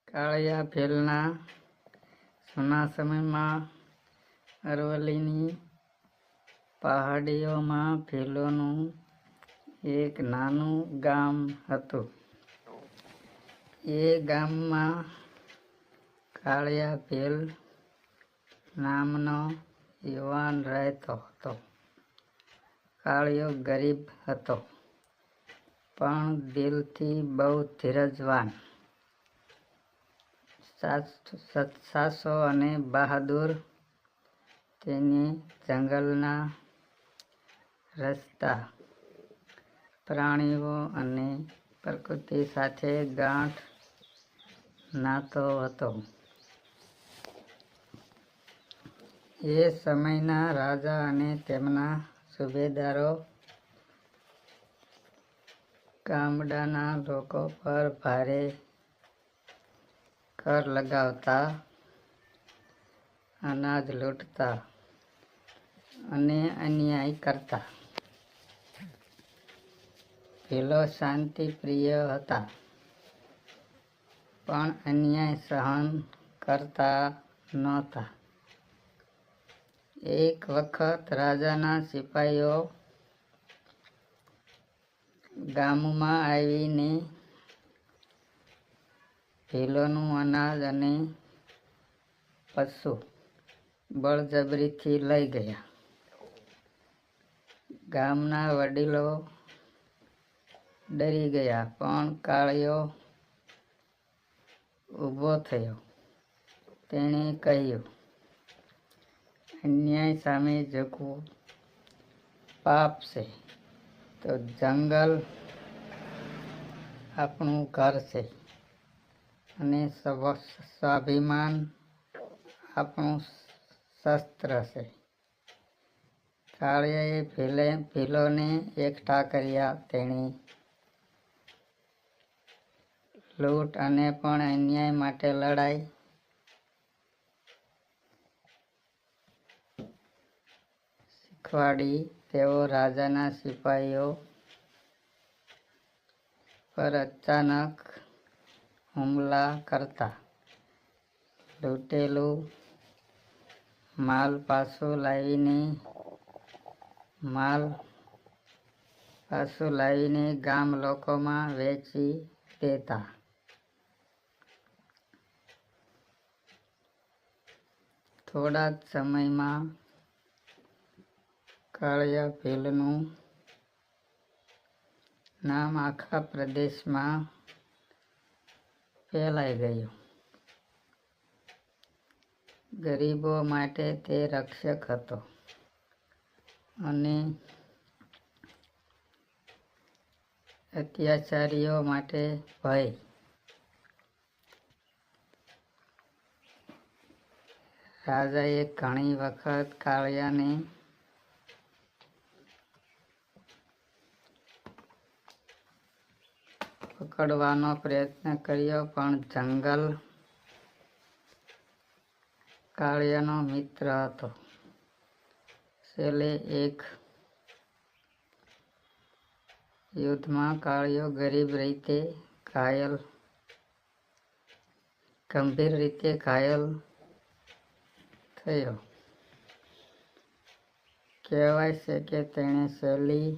કાળિયા ભીલના જૂના સમયમાં અરવલ્લીની પહાડીઓમાં ભીલોનું એક નાનું ગામ હતું. એ ગામમાં કાળિયા ભીલ નામનો યુવાન રહેતો હતો. કાળિયો ગરીબ હતો, પણ દિલથી બહુ ધીરજવાન. સાસો અને બહાદુર. તેને જંગલના રસ્તા, પ્રાણીઓ અને પ્રકૃતિ સાથે ગાઢ નાતો હતો. એ સમયના રાજા અને તેમના સુબેદારો ગામડાના લોકો પર ભારે કર લગાવતા, અનાજ લૂંટતા અને અન્યાય કરતા. ભીલો શાંતિપ્રિય હતા, પણ અન્યાય સહન કરતા નહોતા. એક વખત રાજાના સિપાહીઓ ગામમાં આવીને ભીલોનું અનાજ અને પશુ બળજબરીથી લઈ ગયા. ગામના વડીલો ડરી ગયા, પણ કાળિયો ઊભો થયો. તેણે કહ્યું, અન્યાય સામે ઝૂકવું પાપ છે, તો જંગલ આપણું ઘર છે અને સ્વાભિમાન આપણું શસ્ત્ર છે. કાળિયાએ ભીલોને એકઠા કર્યા. તેણે લૂંટ અને પણ અન્યાય માટે લડાઈ શીખવાડી. તેઓ રાજાના સિપાહીઓ પર અચાનક હુમલા કરતા, લૂંટેલું માલ પાછું લાવીને ગામ લોકોમાં વેચી દેતા. થોડા જ સમયમાં કાળિયા ભીલનું નામ આખા પ્રદેશમાં ફેલાઈ ગયું. ગરીબો માટે તે રક્ષક હતો અને અત્યાચારીઓ માટે ભય. રાજાએ ઘણી વખત કાળિયાને પકડવાનો પ્રયત્ન કર્યો, પણ જંગલ કાળિયાનો મિત્ર હતો. છેલ્લે એક યુદ્ધમાં કાળિયો ગંભીર રીતે ઘાયલ થયો. કહેવાય છે કે તેણે છેલ્લી